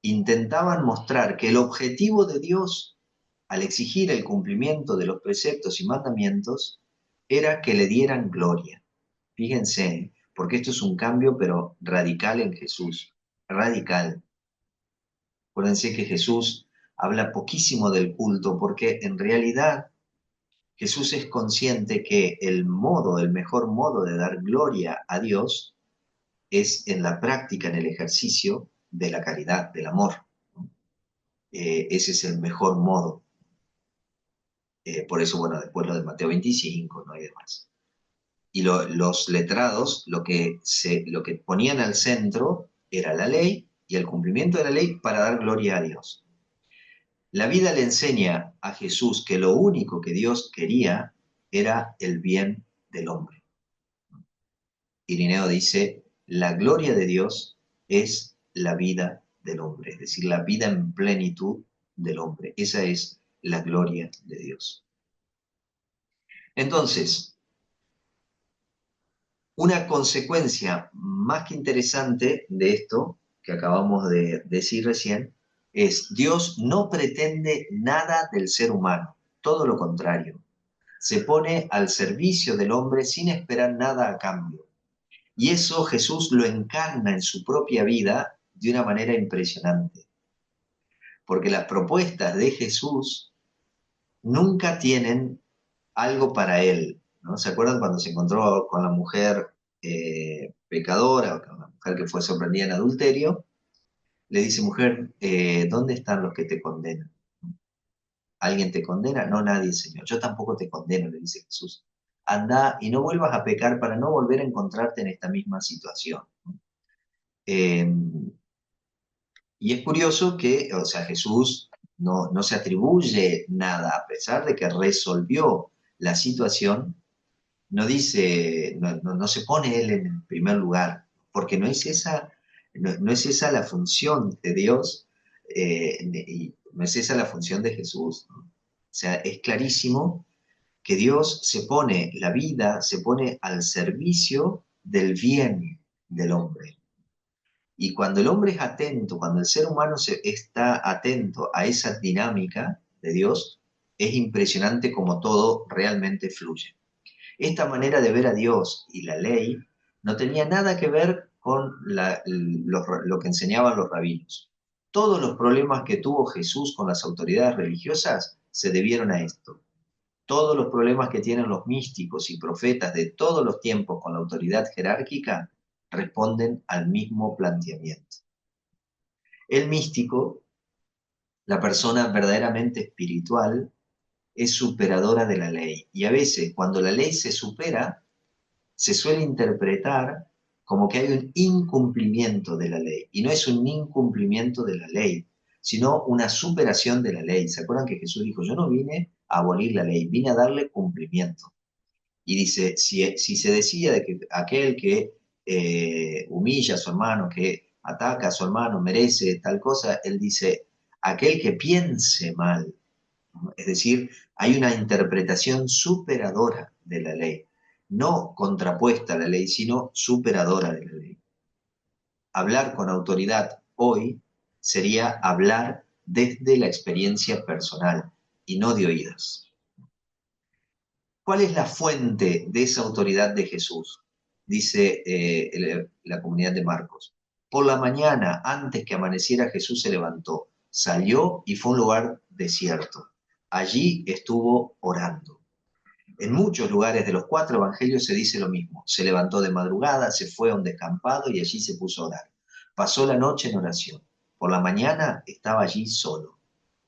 Intentaban mostrar que el objetivo de Dios, al exigir el cumplimiento de los preceptos y mandamientos, era que le dieran gloria. Fíjense, porque esto es un cambio, pero radical en Jesús. Radical. Acuérdense que Jesús habla poquísimo del culto, porque en realidad Jesús es consciente que el mejor modo de dar gloria a Dios es en la práctica, en el ejercicio de la caridad, del amor. Ese es el mejor modo. Por eso, bueno, después lo de Mateo 25, ¿no? Y demás. Y los letrados lo que ponían al centro era la ley y el cumplimiento de la ley para dar gloria a Dios. La vida le enseña a Jesús que lo único que Dios quería era el bien del hombre. Irineo dice, la gloria de Dios es la vida del hombre, es decir, la vida en plenitud del hombre. Esa es la gloria de Dios. Entonces, una consecuencia más que interesante de esto que acabamos de decir recién es Dios no pretende nada del ser humano, todo lo contrario. Se pone al servicio del hombre sin esperar nada a cambio. Y eso Jesús lo encarna en su propia vida de una manera impresionante. Porque las propuestas de Jesús nunca tienen algo para él, ¿no? ¿Se acuerdan cuando se encontró con la mujer pecadora, o con la mujer que fue sorprendida en adulterio? Le dice, mujer, ¿dónde están los que te condenan? ¿Alguien te condena? No, nadie, Señor. Yo tampoco te condeno, le dice Jesús. Anda y no vuelvas a pecar para no volver a encontrarte en esta misma situación. Eh, y es curioso que, o sea, Jesús no se atribuye nada, a pesar de que resolvió la situación, no dice, no se pone él en el primer lugar, porque no es esa la función de Dios, y no es esa la función de Jesús, ¿no? O sea, es clarísimo que Dios se pone la vida, se pone al servicio del bien del hombre. Y cuando el hombre es atento, cuando el ser humano está atento a esa dinámica de Dios, es impresionante como todo realmente fluye. Esta manera de ver a Dios y la ley no tenía nada que ver con lo que enseñaban los rabinos. Todos los problemas que tuvo Jesús con las autoridades religiosas se debieron a esto. Todos los problemas que tienen los místicos y profetas de todos los tiempos con la autoridad jerárquica responden al mismo planteamiento. El místico, la persona verdaderamente espiritual, es superadora de la ley. Y a veces, cuando la ley se supera, se suele interpretar como que hay un incumplimiento de la ley. Y no es un incumplimiento de la ley, sino una superación de la ley. ¿Se acuerdan que Jesús dijo, yo no vine a abolir la ley, vine a darle cumplimiento? Y dice, si se decía de que aquel que humilla a su hermano, que ataca a su hermano, merece tal cosa, él dice, aquel que piense mal, ¿no? Es decir, hay una interpretación superadora de la ley, no contrapuesta a la ley, sino superadora de la ley. Hablar con autoridad hoy sería hablar desde la experiencia personal y no de oídas. ¿Cuál es la fuente de esa autoridad de Jesús? Dice la comunidad de Marcos. Por la mañana, antes que amaneciera, Jesús se levantó, salió y fue a un lugar desierto. Allí estuvo orando. En muchos lugares de los 4 evangelios se dice lo mismo. Se levantó de madrugada, se fue a un descampado y allí se puso a orar. Pasó la noche en oración. Por la mañana estaba allí solo.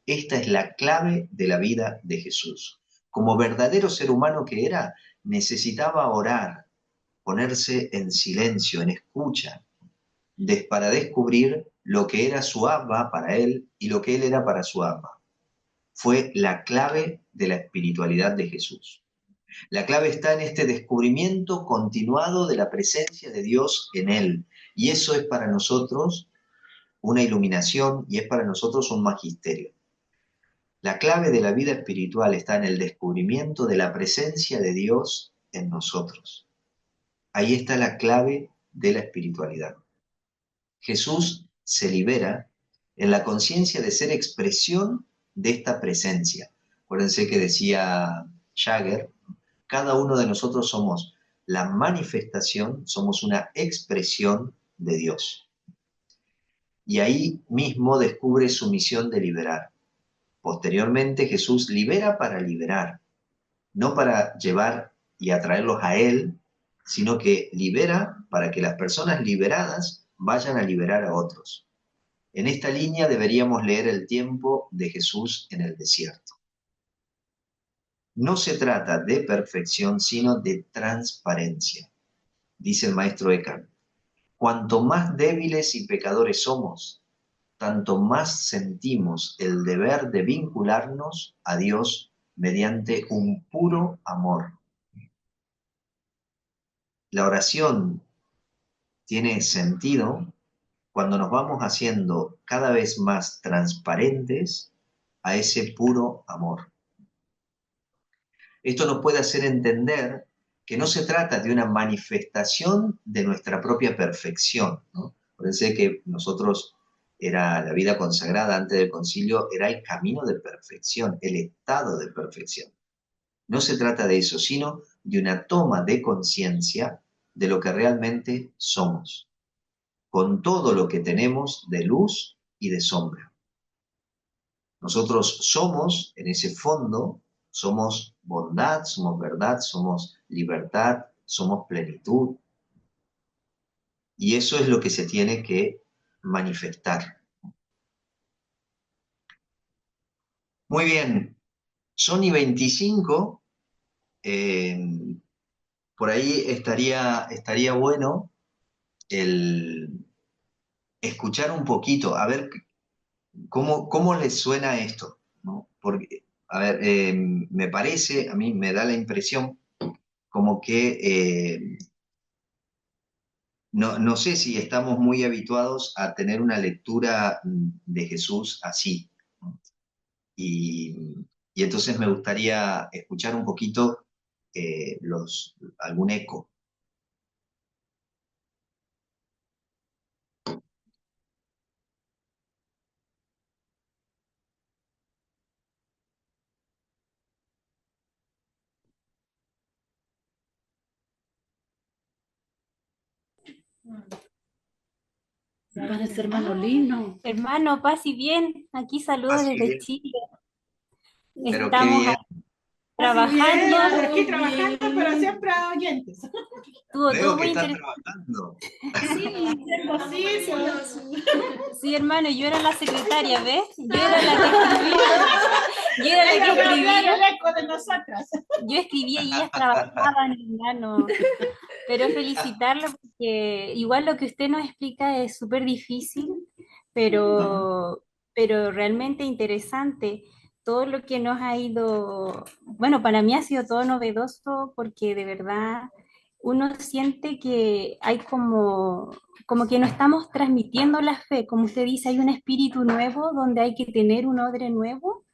Esta es la clave de la vida de Jesús. Como verdadero ser humano que era, necesitaba orar ponerse en silencio, en escucha, para descubrir lo que era su Abba para él y lo que él era para su Abba. Fue la clave de la espiritualidad de Jesús. La clave está en este descubrimiento continuado de la presencia de Dios en él. Y eso es para nosotros una iluminación y es para nosotros un magisterio. La clave de la vida espiritual está en el descubrimiento de la presencia de Dios en nosotros. Ahí está la clave de la espiritualidad. Jesús se libera en la conciencia de ser expresión de esta presencia. Acuérdense que decía Jagger, cada uno de nosotros somos la manifestación, somos una expresión de Dios. Y ahí mismo descubre su misión de liberar. Posteriormente Jesús libera para liberar, no para llevar y atraerlos a Él, sino que libera para que las personas liberadas vayan a liberar a otros. En esta línea deberíamos leer el tiempo de Jesús en el desierto. No se trata de perfección, sino de transparencia. Dice el maestro Eckhart, cuanto más débiles y pecadores somos, tanto más sentimos el deber de vincularnos a Dios mediante un puro amor. La oración tiene sentido cuando nos vamos haciendo cada vez más transparentes a ese puro amor. Esto nos puede hacer entender que no se trata de una manifestación de nuestra propia perfección, ¿no? Parece que nosotros la vida consagrada antes del concilio era el camino de perfección, el estado de perfección. No se trata de eso, sino de una toma de conciencia de lo que realmente somos, con todo lo que tenemos de luz y de sombra. Nosotros somos, en ese fondo, somos bondad, somos verdad, somos libertad, somos plenitud. Y eso es lo que se tiene que manifestar. Muy bien, son y 25. Por ahí estaría bueno el escuchar un poquito, a ver cómo les suena esto, ¿no? Porque, a ver, me parece, a mí me da la impresión como que no sé si estamos muy habituados a tener una lectura de Jesús así, ¿no? Y entonces me gustaría escuchar un poquito algún eco. Parece hermano Lino. Hermano, paz y bien. Aquí saludos Así desde bien. Chile. Pero qué Estamos bien. trabajando. Aquí trabajando, pero siempre a oyentes. Estuvo Veo todo que muy estás interesante. trabajando. Sí, hermano, yo era la secretaria, ¿ves? Yo era la que escribía. Yo era la que escribía. El eco de nosotras. Yo escribía y ellas trabajaban, hermano. Pero felicitarlo porque igual lo que usted nos explica es súper difícil, pero realmente interesante. Todo lo que nos ha ido, bueno, para mí ha sido todo novedoso porque de verdad uno siente que hay como que no estamos transmitiendo la fe, como usted dice, hay un espíritu nuevo donde hay que tener un odre nuevo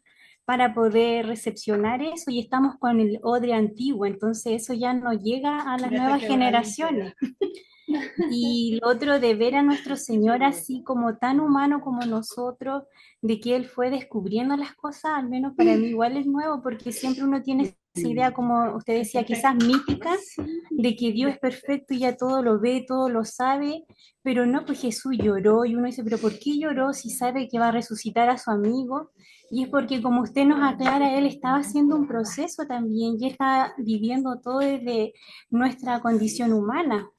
para poder recepcionar eso y estamos con el odre antiguo, entonces eso ya no llega a las nuevas generaciones. Y lo otro de ver a nuestro Señor así como tan humano como nosotros, de que Él fue descubriendo las cosas, al menos para mí igual es nuevo, porque siempre uno tiene esa idea, como usted decía, quizás mítica, de que Dios es perfecto y ya todo lo ve, todo lo sabe, pero no, pues Jesús lloró y uno dice, pero ¿por qué lloró si sabe que va a resucitar a su amigo? Y es porque, como usted nos aclara, Él estaba haciendo un proceso también y está viviendo todo desde nuestra condición humana.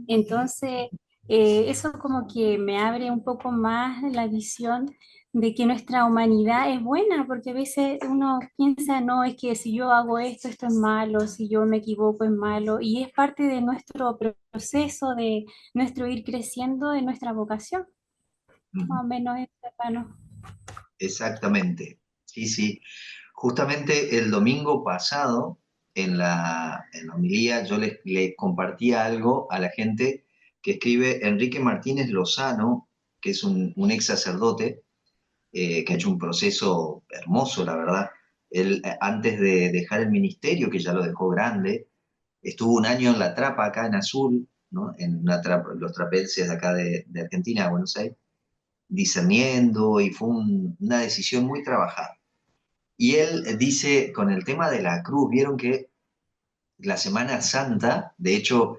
Entonces, eso como que me abre un poco más la visión de que nuestra humanidad es buena, porque a veces uno piensa, no, es que si yo hago esto, esto es malo, si yo me equivoco es malo, y es parte de nuestro proceso, de nuestro ir creciendo, de nuestra vocación, más o menos es, hermano. Exactamente. Sí, sí. Justamente el domingo pasado, en la homilía, yo le compartía algo a la gente que escribe Enrique Martínez Lozano, que es un ex sacerdote, que ha hecho un proceso hermoso, la verdad. Él, antes de dejar el ministerio, que ya lo dejó grande, estuvo un año en La Trapa, acá en Azul, ¿no? En los trapenses de acá de Argentina, de Buenos Aires, discerniendo, y fue una decisión muy trabajada. Y él dice, con el tema de la cruz, vieron que la Semana Santa, de hecho,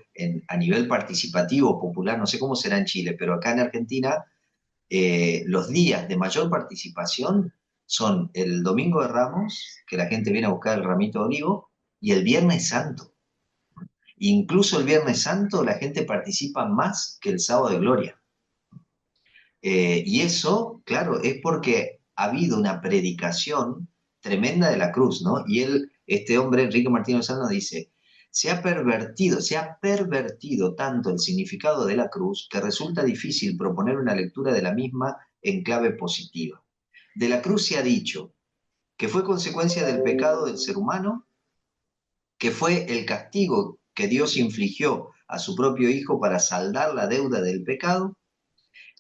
a nivel participativo, popular, no sé cómo será en Chile, pero acá en Argentina, los días de mayor participación son el Domingo de Ramos, que la gente viene a buscar el ramito de olivo, y el Viernes Santo. Incluso el Viernes Santo la gente participa más que el Sábado de Gloria. Y eso, claro, es porque ha habido una predicación tremenda de la cruz, ¿no? Y él, este hombre, Enrique Martínez Sano, dice, se ha pervertido tanto el significado de la cruz que resulta difícil proponer una lectura de la misma en clave positiva. De la cruz se ha dicho que fue consecuencia del pecado del ser humano, que fue el castigo que Dios infligió a su propio Hijo para saldar la deuda del pecado,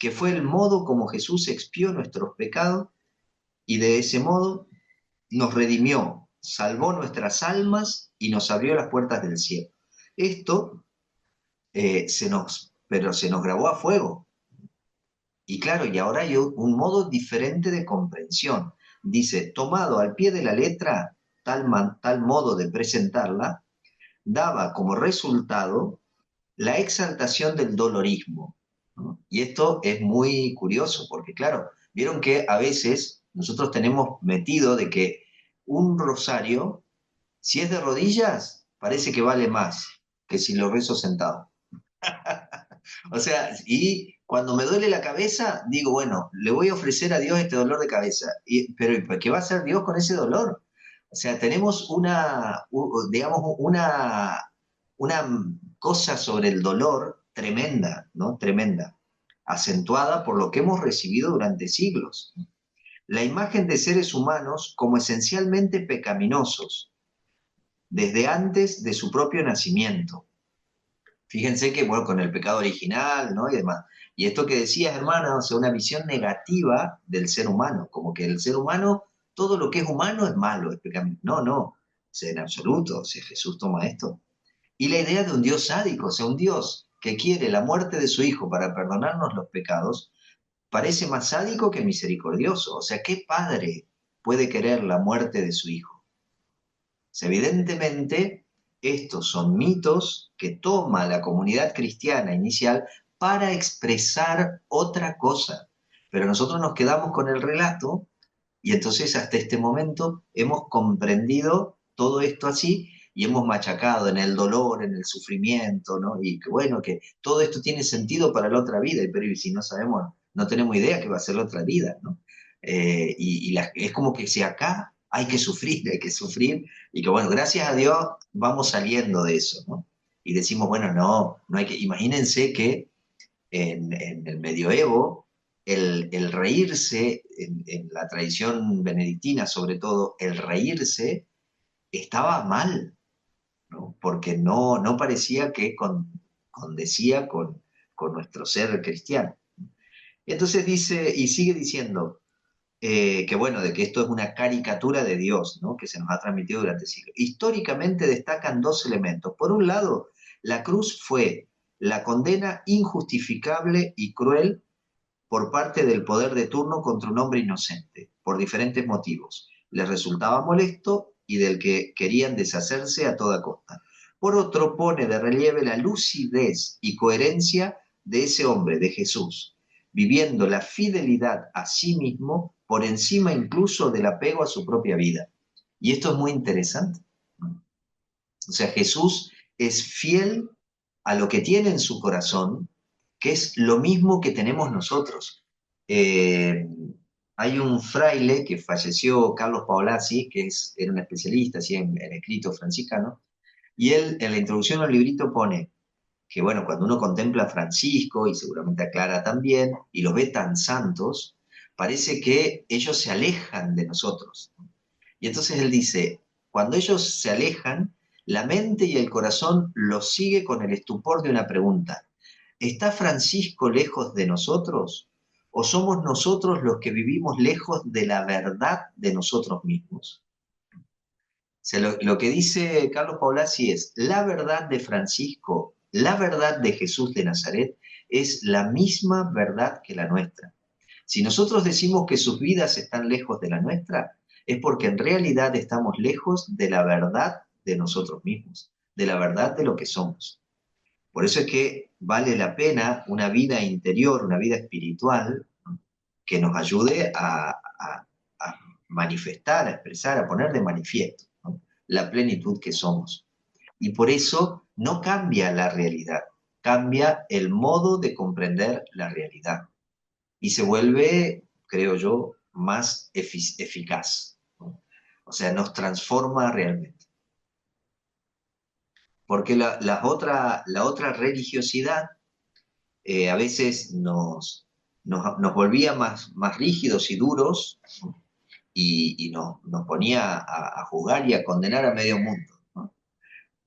que fue el modo como Jesús expió nuestros pecados y de ese modo nos redimió, salvó nuestras almas y nos abrió las puertas del cielo. Esto pero se nos grabó a fuego. Y claro, y ahora hay un modo diferente de comprensión. Dice, tomado al pie de la letra, tal modo de presentarla, daba como resultado la exaltación del dolorismo, ¿no? Y esto es muy curioso, porque claro, vieron que a veces nosotros tenemos metido de que un rosario, si es de rodillas, parece que vale más que si lo rezo sentado. O sea, y cuando me duele la cabeza, digo, bueno, le voy a ofrecer a Dios este dolor de cabeza. Pero ¿qué va a hacer Dios con ese dolor? O sea, tenemos digamos, una cosa sobre el dolor tremenda, ¿no? Tremenda, acentuada por lo que hemos recibido durante siglos. La imagen de seres humanos como esencialmente pecaminosos, desde antes de su propio nacimiento. Fíjense que, bueno, con el pecado original, ¿no? Y demás. Y esto que decías, hermana, o sea, una visión negativa del ser humano, como que el ser humano, todo lo que es humano es malo, es pecaminoso. No, no, o sea, en absoluto, o sea, Jesús toma esto. Y la idea de un Dios sádico, o sea, un Dios que quiere la muerte de su Hijo para perdonarnos los pecados, parece más sádico que misericordioso. O sea, ¿qué padre puede querer la muerte de su Hijo? Sea, evidentemente, estos son mitos que toma la comunidad cristiana inicial para expresar otra cosa. Pero nosotros nos quedamos con el relato y entonces hasta este momento hemos comprendido todo esto así y hemos machacado en el dolor, en el sufrimiento, ¿no? Y que bueno, que todo esto tiene sentido para la otra vida, pero y si no sabemos, no tenemos idea qué va a ser la otra vida, ¿no? Es como que si acá hay que sufrir, y que bueno, gracias a Dios vamos saliendo de eso, ¿no? Y decimos, bueno, no, no hay que, imagínense que en el medioevo, el reírse, en la tradición benedictina sobre todo, el reírse estaba mal, ¿no? Porque no parecía que condecía con nuestro ser cristiano. Entonces dice, y sigue diciendo, que bueno, de que esto es una caricatura de Dios, ¿no? Que se nos ha transmitido durante siglos. Históricamente destacan dos elementos. Por un lado, la cruz fue la condena injustificable y cruel por parte del poder de turno contra un hombre inocente, por diferentes motivos. Les resultaba molesto y del que querían deshacerse a toda costa. Por otro, pone de relieve la lucidez y coherencia de ese hombre, de Jesús, viviendo la fidelidad a sí mismo por encima incluso del apego a su propia vida. Y esto es muy interesante. O sea, Jesús es fiel a lo que tiene en su corazón, que es lo mismo que tenemos nosotros. Eh, Hay un fraile que falleció, Carlos Paolazzi, era un especialista así, en escritos franciscanos, y él en la introducción al librito pone que, bueno, cuando uno contempla a Francisco, y seguramente a Clara también, y los ve tan santos, parece que ellos se alejan de nosotros. Y entonces él dice, cuando ellos se alejan, la mente y el corazón los sigue con el estupor de una pregunta. ¿Está Francisco lejos de nosotros? ¿O somos nosotros los que vivimos lejos de la verdad de nosotros mismos? O sea, lo que dice Carlos Paolazzi es, la verdad de Francisco, la verdad de Jesús de Nazaret, es la misma verdad que la nuestra. Si nosotros decimos que sus vidas están lejos de la nuestra, es porque en realidad estamos lejos de la verdad de nosotros mismos, de la verdad de lo que somos. Por eso es que vale la pena una vida interior, una vida espiritual, ¿no?, que nos ayude a manifestar, a expresar, a poner de manifiesto, ¿no?, la plenitud que somos. Y por eso no cambia la realidad, cambia el modo de comprender la realidad. Y se vuelve, creo yo, más eficaz, ¿no? O sea, nos transforma realmente. Porque la otra religiosidad a veces nos volvía más rígidos y duros, ¿no?, y nos ponía a juzgar y a condenar a medio mundo, ¿no?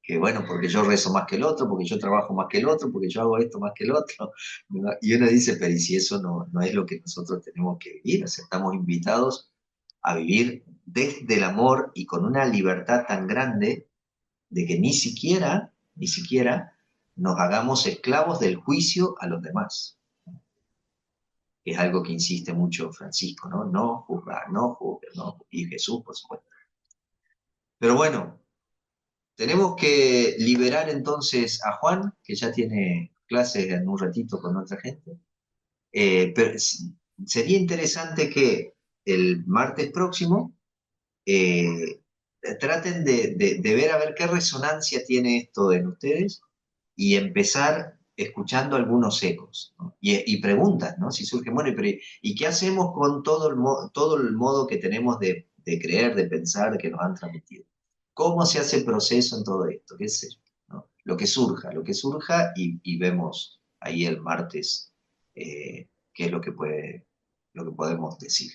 Que bueno, porque yo rezo más que el otro, porque yo trabajo más que el otro, porque yo hago esto más que el otro, ¿no? Y uno dice, pero ¿y si eso no es lo que nosotros tenemos que vivir? O sea, estamos invitados a vivir desde el amor y con una libertad tan grande de que ni siquiera nos hagamos esclavos del juicio a los demás. Es algo que insiste mucho Francisco, ¿no? No juzgar, no juzgar, no, y Jesús, por supuesto. Pero bueno, tenemos que liberar entonces a Juan, que ya tiene clases en un ratito con otra gente. Pero sería interesante que el martes próximo eh, traten de ver a ver qué resonancia tiene esto en ustedes y empezar escuchando algunos ecos, ¿no? Y preguntas, ¿no? Si surgen, bueno, ¿y qué hacemos con todo el modo que tenemos de creer, de pensar, que nos han transmitido? ¿Cómo se hace el proceso en todo esto? ¿Qué sé yo? ¿No? Lo que surja y vemos ahí el martes qué es lo que podemos decir.